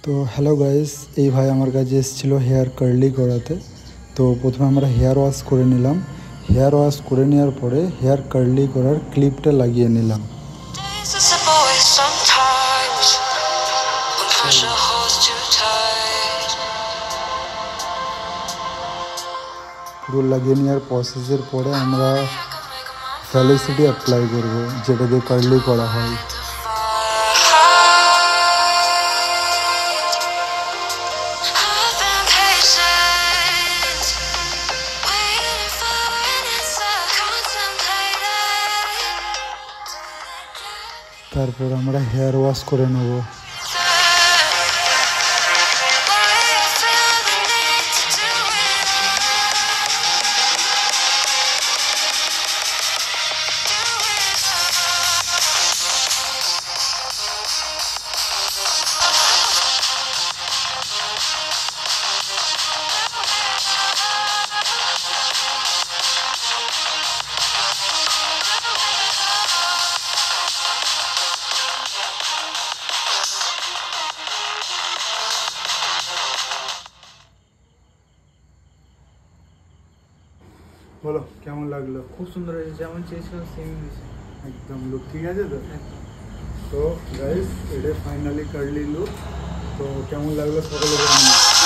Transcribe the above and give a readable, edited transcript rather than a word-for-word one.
তো hello guys, এই ভাই আমার কাছে এসেছিল হেয়ার কার্লি করাতে। তো প্রথমে আমরা হেয়ার ওয়াশ করে নিলাম। হেয়ার ওয়াশ করে নেওয়ার পরে হেয়ার কার্লি করার ক্লিপটা লাগিয়ে নিলাম। পুরো লাগিয়ে নেওয়ার প্রসেসের পরে আমরা ফেলিসিটি অ্যাপ্লাই করব, যেটা দিয়ে কার্লি করা হয়। তারপর আমরা হেয়ার ওয়াশ করে নেব। বলো কেমন লাগলো? খুব সুন্দর হয়েছে, যেমন চেয়েছিলাম সেম হয়েছে। একদম লুক ঠিক আছে তো? তো গাইস, এটা ফাইনালি কার্লি লুক। তো কেমন লাগলো সকলে জানান।